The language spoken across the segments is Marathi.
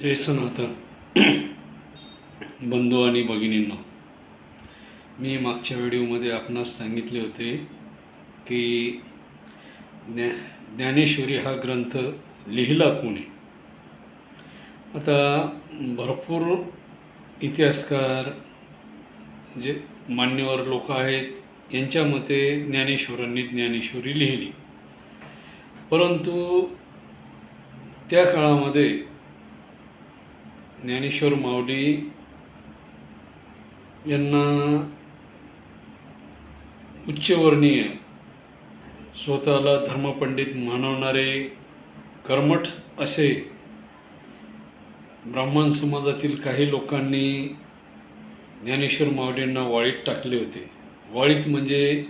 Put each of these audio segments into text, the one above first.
जय सनातन बंधू आणि भगिनींनो, मी मागच्या व्हिडिओमध्ये आपणास सांगितले होते की ज्ञानेश्वरी हा ग्रंथ लिहिला कोणी. आता भरपूर इतिहासकार जे मान्यवर लोक आहेत यांच्या मते ज्ञानेश्वरांनी ज्ञानेश्वरी लिहिली, परंतु त्या काळामध्ये ज्ञानेश्वर माऊली यांना उच्चवर्णीय स्वतःला धर्मपंडित मानवणारे कर्मठ असे ब्राह्मण समाजातील काही लोकांनी ज्ञानेश्वर माऊलींना वाळीत टाकले होते. वाळीत म्हणजे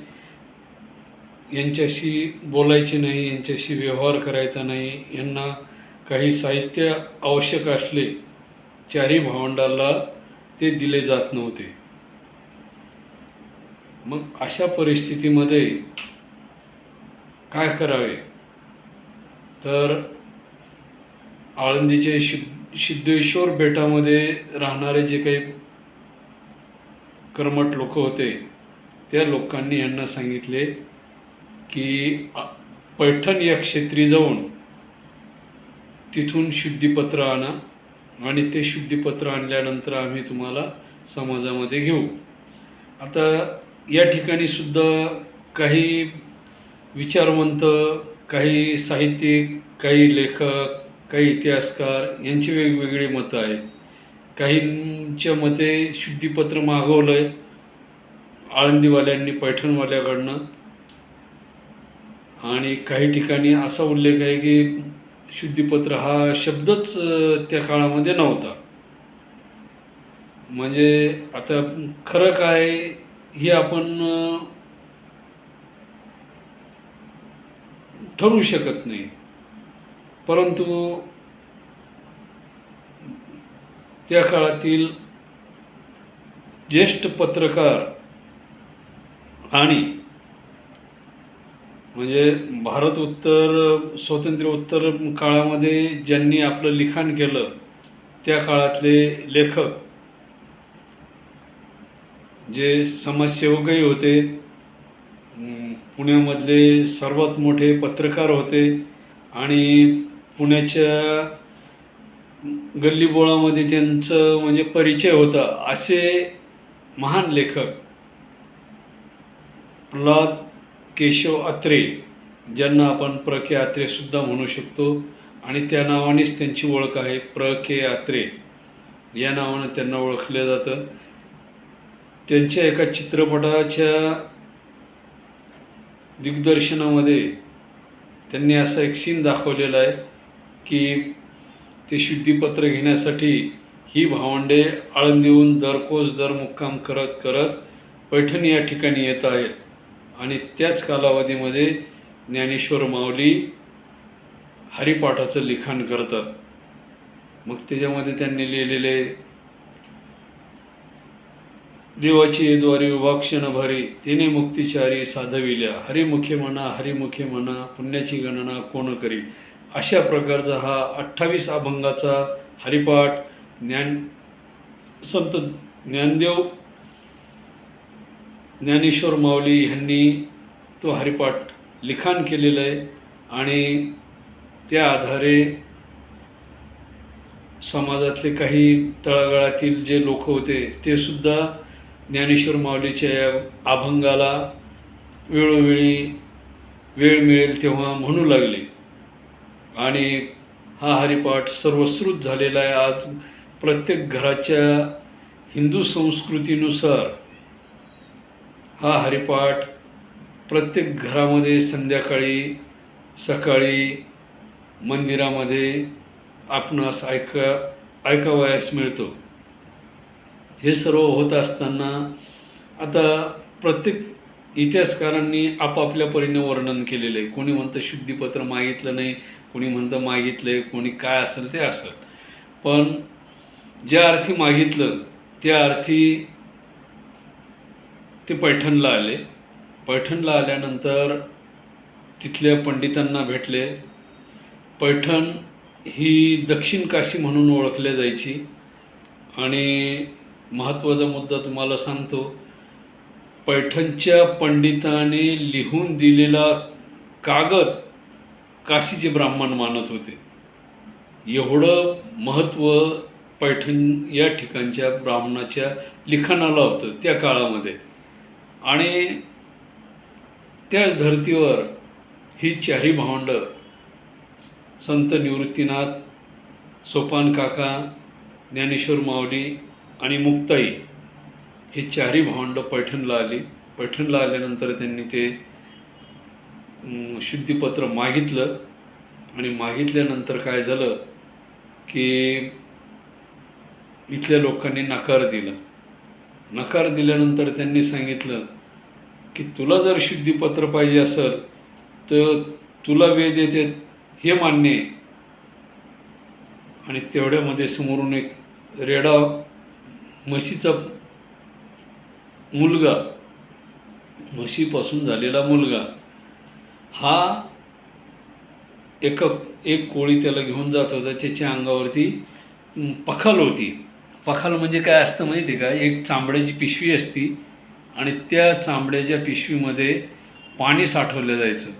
यांच्याशी बोलायचे नाही, यांच्याशी व्यवहार करायचा नाही, यांना काही साहित्य आवश्यक असले चारही भावंडाला ते दिले जात नव्हते. मग अशा परिस्थितीमध्ये काय करावे, तर आळंदीचे सिद्धेश्वर बेटामध्ये राहणारे जे काही कर्मठ लोक होते त्या लोकांनी यांना सांगितले की पैठण या क्षेत्री जाऊन तिथून शुद्धीपत्र आणा आणि ते शुद्धीपत्र आणल्यानंतर आम्ही तुम्हाला समाजामध्ये घेऊ. आता या ठिकाणी सुद्धा काही विचारवंत, काही साहित्यिक, काही लेखक, काही इतिहासकार यांची वेगवेगळी मतं आहेत. काहींच्या मते शुद्धीपत्र मागवलं आहे आळंदीवाल्यांनी पैठणवाल्याकडनं, आणि काही ठिकाणी असा उल्लेख आहे की शुद्धीपत्र हा शब्दच त्या काळामध्ये नव्हता. म्हणजे आता खरं काय हे आपण ठरवू शकत नाही, परंतु त्या काळातील ज्येष्ठ पत्रकार आणि म्हणजे भारत उत्तर स्वातंत्र्योत्तर काळामध्ये ज्यांनी आपलं लिखाण केलं त्या काळातले लेखक जे समाजसेवकही होते, पुण्यामधले सर्वात मोठे पत्रकार होते आणि पुण्याच्या गल्लीबोळामध्ये त्यांचं म्हणजे परिचय होता, असे महान लेखक प्रल्हाद केशव अत्रे, ज्यांना आपण प्र के अत्रे सुद्धा म्हणू शकतो आणि त्या नावानेच त्यांची ओळख आहे. प्र के अत्रे या नावानं त्यांना ओळखलं जातं. त्यांच्या एका चित्रपटाच्या दिग्दर्शनामध्ये त्यांनी असा एक सीन दाखवलेला आहे की ते शुद्धीपत्र घेण्यासाठी ही भावंडे आळंदीहून दरकोस दर मुक्काम करत करत पैठण या ठिकाणी येत आहेत आणि त्याच कालावधीमध्ये ज्ञानेश्वर माऊली हरिपाठाचं लिखाण करतात. मग त्याच्यामध्ये त्यांनी लिहिलेले देवाची द्वारी उभाक्षण भरी तिने मुक्तिचारी साधविल्या, हरिमुखे म्हणा हरिमुखे म्हणा पुण्याची गणना कोण करी, अशा प्रकारचा हा 28 अभंगाचा हरिपाठ संत ज्ञानदेव ज्ञानेश्वर माऊली यांनी तो हरिपाठ लिखाण केलेला आहे आणि त्या आधारे समाजातले काही तळागाळातील जे लोक होते ते सुद्धा ज्ञानेश्वर माऊलीच्या अभंगाला वेळोवेळी वेळ मिळेल तेव्हा म्हणू लागले आणि हा हरिपाठ सर्वश्रुत झालेला आहे. आज प्रत्येक घराच्या हिंदू संस्कृतीनुसार हा हरिपाठ प्रत्येक घरामध्ये संध्याकाळी सकाळी मंदिरामध्ये आपणास ऐकावयास मिळतो. हे सर्व होत असताना आता प्रत्येक इतिहासकारांनी आपापल्या परीने वर्णन केलेलं आहे. कोणी म्हणतं शुद्धीपत्र मागितलं नाही, कोणी म्हणतं मागितलं आहे, कोणी काय असेल ते असेल, पण ज्या अर्थी मागितलं त्या अर्थी ते पैठणला आले. पैठणला आल्यानंतर तिथल्या पंडितांना भेटले. पैठण ही दक्षिण काशी म्हणून ओळखल्या जायची. आणि महत्त्वाचा मुद्दा तुम्हाला सांगतो, पैठणच्या पंडिताने लिहून दिलेला कागद काशीचे ब्राह्मण मानत होते. एवढं महत्त्व पैठण या ठिकाणच्या ब्राह्मणाच्या लिखाणाला होतं त्या काळामध्ये. आणि त्याच धर्तीवर ही चारही भावंडं, संत निवृत्तीनाथ, सोपान काका, ज्ञानेश्वर माऊली आणि मुक्ताई, हे चारही भावंडं पैठणला आली. पैठणला आल्यानंतर त्यांनी ते शुद्धीपत्र मागितलं. आणि मागितल्यानंतर काय झालं की इथल्या लोकांनी नकार दिला. नकार दिल्यानंतर त्यांनी सांगितलं की तुला जर शुद्धीपत्र पाहिजे असेल तर तुला वेद येते हे मान्य आहे. आणि तेवढ्यामध्ये समोरून एक रेडा म्हशीचा मुलगा, म्हशीपासून झालेला मुलगा, हा एक कोळी त्याला घेऊन जात होता. त्याच्या अंगावरती पखाल होती. पखाल म्हणजे काय असतं माहिती आहे का? एक चांबड्याची पिशवी असती आणि त्या चांबड्याच्या पिशवीमध्ये पाणी साठवलं जायचं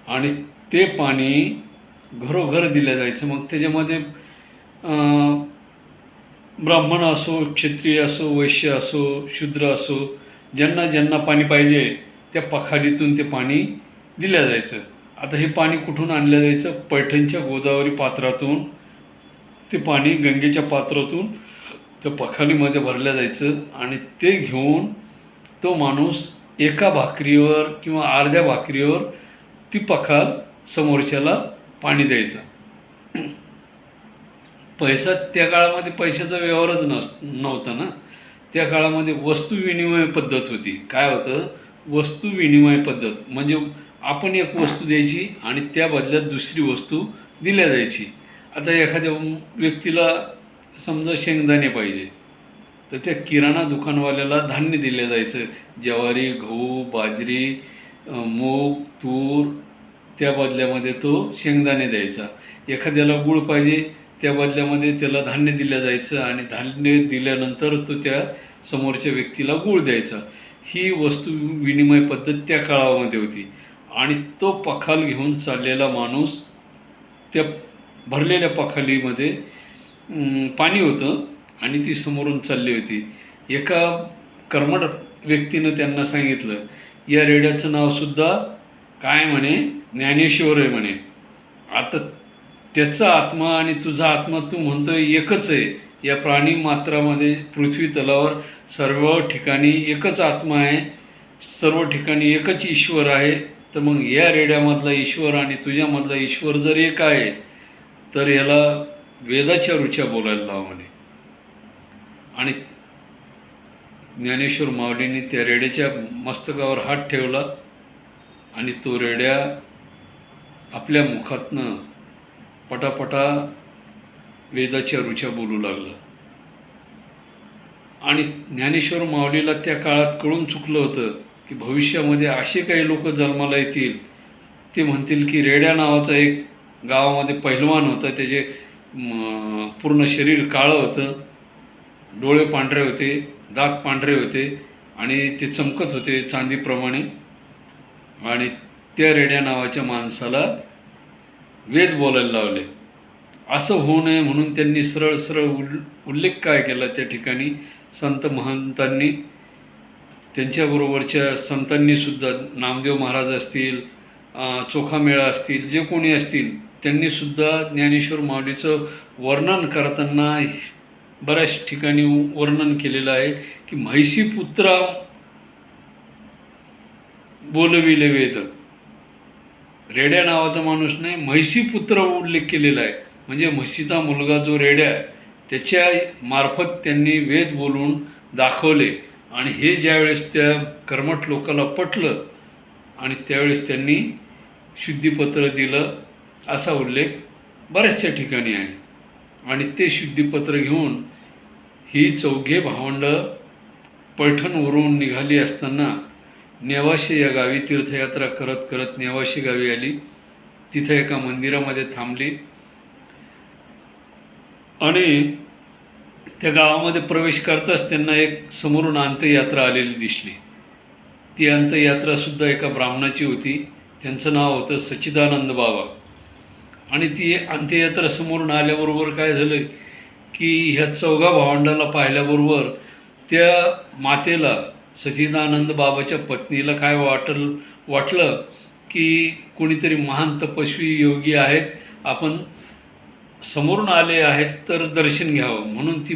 आणि ते पाणी घरोघर दिलं जायचं. मग त्याच्यामध्ये ब्राह्मण असो, क्षत्रिय असो, वैश्य असो, शूद्र असो, ज्यांना ज्यांना पाणी पाहिजे त्या पखालीतून ते पाणी दिलं जायचं. आता हे पाणी कुठून आणलं जायचं? पैठणच्या गोदावरी पात्रातून ते पाणी गंगेच्या पात्रातून त्या पखालीमध्ये भरलं जायचं. आणि ते घेऊन तो माणूस एका भाकरीवर किंवा अर्ध्या भाकरीवर ती पखाल समोरच्याला पाणी द्यायचा. पैसा त्या काळामध्ये पैशाचा व्यवहारच नव्हता ना. त्या काळामध्ये वस्तू विनिमय पद्धत होती. काय होतं? वस्तू विनिमय पद्धत म्हणजे आपण एक वस्तू द्यायची आणि त्या बदल्यात दुसरी वस्तू दिल्या जायची. आता एखाद्या व्यक्तीला समजा शेंगदाणे पाहिजे तर त्या किराणा दुकानवाल्याला धान्य दिलं जायचं. ज्वारी, गहू, बाजरी, मूग, तूर, त्या बदल्यामध्ये तो शेंगदाणे द्यायचा. एखाद्याला गूळ पाहिजे त्या बदल्यामध्ये त्याला धान्य दिलं जायचं आणि धान्य दिल्यानंतर तो त्या समोरच्या व्यक्तीला गूळ द्यायचा. ही वस्तू विनिमय पद्धत त्या काळामध्ये होती. आणि तो पखाल घेऊन चाललेला माणूस, त्या भरलेल्या पखालीमध्ये पाणी होतं आणि ती समोरून चालली होती. एका कर्मठ व्यक्तीनं त्यांना सांगितलं, या रेड्याचं नावसुद्धा काय म्हणे? ज्ञानेश्वर आहे म्हणे. आता त्याचा आत्मा आणि तुझा आत्मा तू म्हणतो एकच आहे. या प्राणी मात्रामध्ये पृथ्वी तलावर सर्व ठिकाणी एकच आत्मा आहे, सर्व ठिकाणी एकच ईश्वर आहे. तर मग या रेड्यामधला ईश्वर आणि तुझ्यामधला ईश्वर जर एक आहे तर याला वेदाच्या रुच्या बोलायला लावा म्हणे. आणि ज्ञानेश्वर माऊलीने त्या रेड्याच्या मस्तकावर हात ठेवला आणि तो रेड्या आपल्या मुखातनं पटापटा वेदाच्या रुच्या बोलू लागला. आणि ज्ञानेश्वर माऊलीला त्या काळात कळून चुकलं होतं की भविष्यामध्ये असे काही लोक जन्माला येतील, ते म्हणतील की रेड्या नावाचा एक गावामध्ये पहिलवान होता. त्याचे पूर्ण शरीर काळं होतं, डोळे पांढरे होते, दात पांढरे होते आणि ते चमकत होते चांदीप्रमाणे. आणि त्या रेड्या नावाच्या माणसाला वेद बोलायला लावले. असं होऊ नये म्हणून त्यांनी सरळ सरळ उल्लेख काय केला त्या ठिकाणी? संत महंतांनी, त्यांच्याबरोबरच्या संतांनीसुद्धा, नामदेव महाराज असतील, चोखामेळा असतील, जे कोणी असतील, त्यांनीसुद्धा ज्ञानेश्वर माऊलीचं वर्णन करताना बऱ्याच ठिकाणी वर्णन केलेलं आहे की म्हैसीपुत्रा बोलविले वेद. रेड्या नावाचा माणूस नाही, म्हैसीपुत्र उल्लेख केलेला आहे. म्हणजे म्हशीचा मुलगा जो रेड्या, त्याच्या मार्फत त्यांनी वेद बोलून दाखवले. आणि हे ज्यावेळेस त्या कर्मठ लोकांना पटलं आणि त्यावेळेस त्यांनी शुद्धीपत्र दिलं, असा उल्लेख बऱ्याचशा ठिकाणी आहे. आणि ते शुद्धीपत्र घेऊन ही चौघे भावंडं पैठणवरून निघाली असताना नेवाशी या गावी तीर्थयात्रा करत करत नेवाशी गावी आली. तिथे एका मंदिरामध्ये थांबली आणि त्या गावामध्ये प्रवेश करताच त्यांना एक समोरून अंत्ययात्रा आलेली दिसली. ती अंत्ययात्रासुद्धा एका ब्राह्मणाची होती. त्यांचं नाव होतं सच्चिदानंद बाबा. आणि ती अंत्ययात्रा समोरून आल्याबरोबर काय झालं की ह्या चौघा भावंडाला पाहिल्याबरोबर त्या मातेला, सच्चिदानंद बाबाच्या पत्नीला काय वाटलं की कोणीतरी महान तपस्वी योगी आहेत, आपण समोरून आले आहेत तर दर्शन घ्यावं, म्हणून ती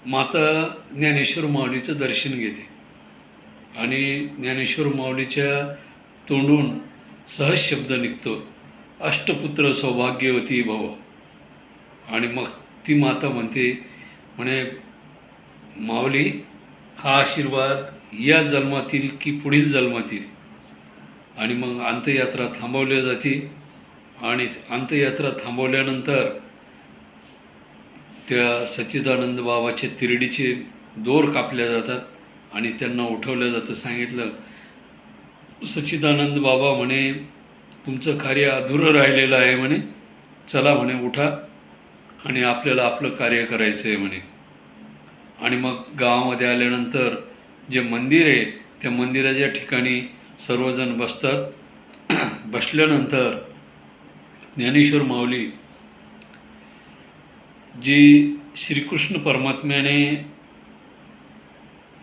माता ज्ञानेश्वर माऊलीचं दर्शन घेते. आणि ज्ञानेश्वर माऊलीच्या तोंडून सहज शब्द निघतो, अष्टपुत्र सौभाग्यवती भव. आणि मग ती माता म्हणे माऊली, हा आशीर्वाद या जन्मातील की पुढील जन्मातील. आणि मग अंत्ययात्रा थांबवली जाते. आणि अंत्ययात्रा थांबवल्यानंतर त्या सच्चिदानंद बाबाचे तिरडीचे दोर कापल्या जातात आणि त्यांना उठवलं जातं. सांगितलं, सच्चिदानंद बाबा म्हणे तुमचं कार्य अधुरं राहिलेलं आहे म्हणे, चला म्हणे उठा आणि आपल्याला आपलं कार्य करायचं आहे म्हणे. आणि मग गावामध्ये आल्यानंतर जे मंदिर आहे त्या मंदिराच्या ठिकाणी सर्वजण बसतात. बसल्यानंतर ज्ञानेश्वर माऊली जी श्रीकृष्ण परमात्म्याने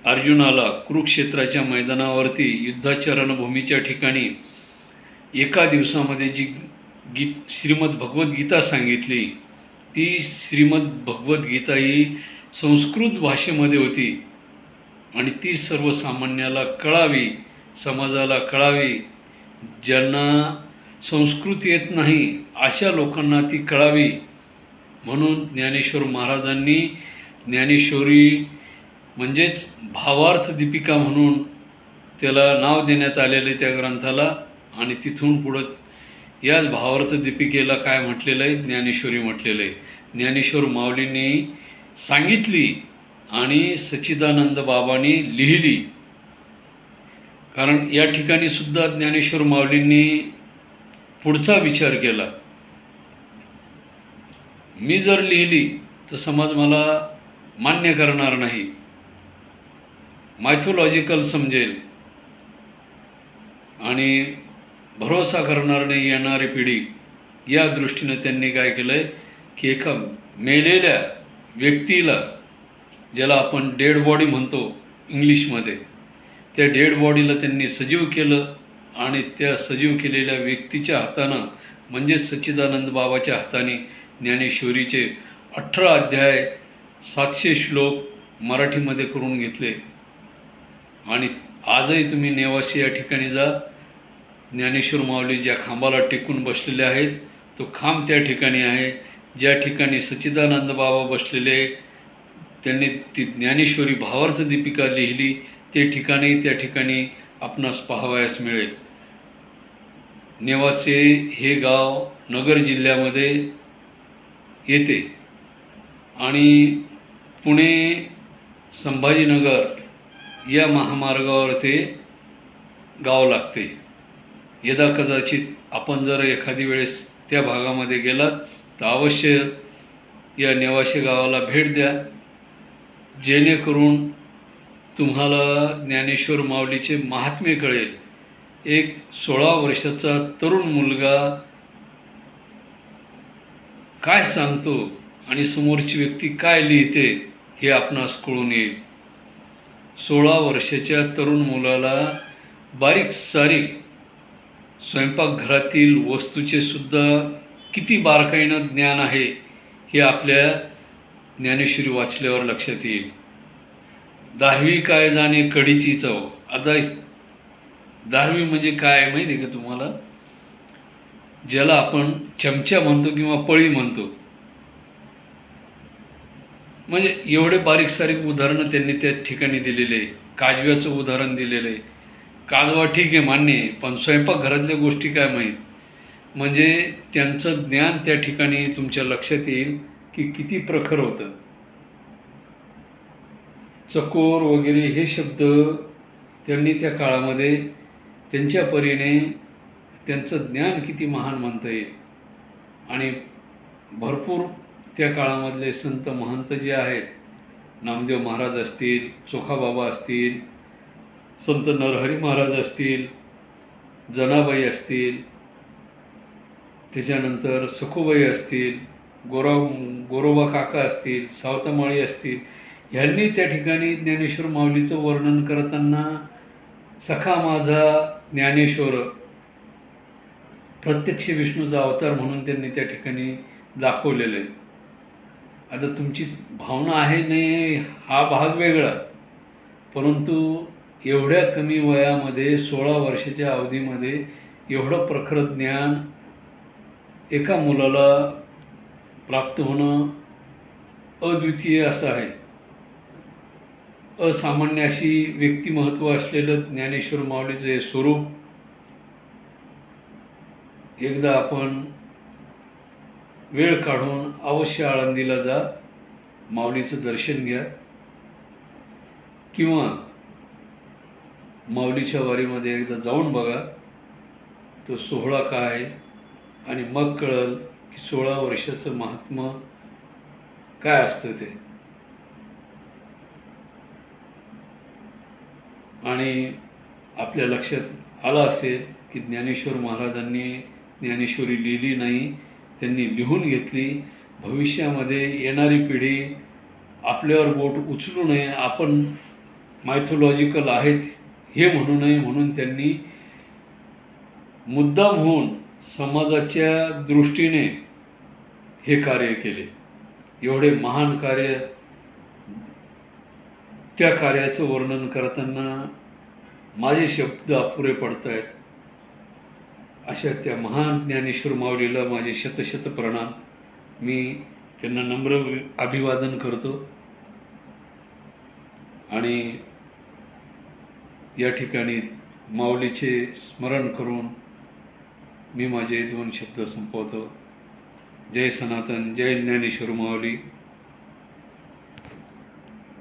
अर्जुनाला कुरुक्षेत्राच्या मैदानावरती युद्धाच्या रणभूमीच्या ठिकाणी एका दिवसामध्ये जी श्रीमद भगवद्गीता सांगितली, ती श्रीमद भगवद्गीता ही संस्कृत भाषेमध्ये होती आणि ती सर्वसामान्याला कळावी, समाजाला कळावी. ज्यांना संस्कृत येत नाही अशा लोकांना ती कळावी, म्हणून ज्ञानेश्वर महाराजांनी ज्ञानेश्वरी म्हणजेच भावार्थ दीपिका म्हणून त्याला नाव देण्यात आलेलं त्या ग्रंथाला. आणि तिथून पुढं याच भावार्थ दीपिकेला काय म्हटलेलं आहे, ज्ञानेश्वरी म्हटलेलं आहे. ज्ञानेश्वर माऊलींनी सांगितली आणि सच्चिदानंद बाबांनी लिहिली. कारण या ठिकाणी सुद्धा ज्ञानेश्वर माऊलींनी पुढचा विचार केला, मी जर लिहिली तर समाज मला मान्य करणार नाही, मायथोलॉजिकल समजेल आणि भरोसा करणार नाही येणारी पिढी. या दृष्टीनं त्यांनी काय केलं आहे की एका मेलेल्या व्यक्तीला, ज्याला आपण डेड बॉडी म्हणतो इंग्लिशमध्ये, त्या डेड बॉडीला त्यांनी सजीव केलं आणि त्या सजीव केलेल्या व्यक्तीच्या हातानं म्हणजेच सच्चिदानंद बाबाच्या हाताने ज्ञानेश्वरीचे 18 अध्याय 700 श्लोक मराठीमध्ये करून घेतले. आणि आजही तुम्ही नेवाशी या ठिकाणी जा, ज्ञानेश्वर माऊली ज्या खांबाला टेकून बसलेले आहेत तो खांब त्या ठिकाणी आहे. ज्या ठिकाणी सच्चिदानंद बाबा बसलेले त्यांनी ती ज्ञानेश्वरी भावार्थ दीपिका लिहिली ते ठिकाणी त्या ठिकाणी आपणास पाहावयास मिळेल. नेवासे हे गाव नगर जिल्ह्यामध्ये येते आणि पुणे संभाजीनगर या महामार्गावर ते गाव लागते. यदाकदाचित आपण जर एखादी वेळेस त्या भागामध्ये गेलात तर अवश्य या नेवासे गावाला भेट द्या, जेणेकरून तुम्हाला ज्ञानेश्वर माऊलीचे महात्म्य कळेल. एक 16 वर्षाचा तरुण मुलगा काय सांगतो आणि समोरची व्यक्ती काय लिहिते हे आपणास कळून येईल. 16 वर्षाच्या तरुण मुलाला बारीक सारीक स्वयंपाकघरातील वस्तूचे सुद्धा किती बारकाईनं ज्ञान आहे हे आपल्या ज्ञानेश्वरी वाचल्यावर लक्षात येईल. 10वी काय जाणे कढीची चव. आता 10वी म्हणजे काय माहिती आहे का तुम्हाला? ज्याला आपण चमचा म्हणतो किंवा पळी म्हणतो. म्हणजे एवढे बारीक सारीक उदाहरणं त्यांनी त्या ठिकाणी दिलेले आहे. काजव्याचं उदाहरण दिलेलं आहे. काजवा ठीक आहे, मान्य आहे, पण स्वयंपाकघरातल्या गोष्टी काय माहीत. म्हणजे त्यांचं ज्ञान त्या ठिकाणी तुमच्या लक्षात येईल की किती प्रखर होतं. चकोर वगैरे हे शब्द त्यांनी त्या काळामध्ये त्यांच्या परीने त्यांचं ज्ञान किती महान म्हणता येईल. आणि भरपूर त्या काळामधले संत महंत जे आहेत, नामदेव महाराज असतील, चोखाबाबा असतील, संत नरहरी महाराज असतील, जनाबाई असतील, त्याच्यानंतर सखूबाई असतील, गोरोबा काका असतील, सावतामाळी असतील, ह्यांनी त्या ठिकाणी ज्ञानेश्वर माऊलीचं वर्णन करताना सखा माझा ज्ञानेश्वर, प्रत्यक्ष विष्णूचा अवतार म्हणून त्यांनी त्या ठिकाणी दाखवलेलं आहे. आता तुमची भावना आहे नाही हा भाग वेगळा, परंतु एवढ्या कमी वयामध्ये 16 वर्षाच्या अवधीमध्ये एवढं प्रखर ज्ञान एका मुलाला प्राप्त होणं अद्वितीय असं आहे. असामान्य अशी व्यक्तिमत्व असलेलं ज्ञानेश्वर माऊलीचं हे स्वरूप एकदा आपण वेळ काढून अवश्य आळंदीला जा, माऊलीचं दर्शन घ्या, किंवा माऊलीच्या वारीमध्ये एकदा जाऊन बघा तो सोहळा काय आहे, आणि मग कळेल की 16 वर्षाचं महात्म्य काय असतं ते. आणि आपल्या लक्षात आलं असेल की ज्ञानेश्वर महाराजांनी ज्ञानेश्वरी लिहिली नाही, त्यांनी लिहून घेतली. भविष्यामध्ये येणारी पिढी आपल्यावर बोट उचलू नये, आपण मायथोलॉजिकल आहेत हे म्हणू नये म्हणून त्यांनी मुद्दाम होऊन समाजाच्या दृष्टीने हे कार्य केले. एवढे महान कार्य, त्या कार्याचं वर्णन करताना माझे शब्द अपुरे पडत आहेत. अशा त्या महान ज्ञानेश्वर माऊलीला माझे शतशत प्रणाम. मी त्यांना नम्र अभिवादन करतो. आणि या ठिकाणी माऊलीचे स्मरण करून मी माझे 2 शब्द संपवतो. जय सनातन, जय ज्ञानेश्वर माऊली.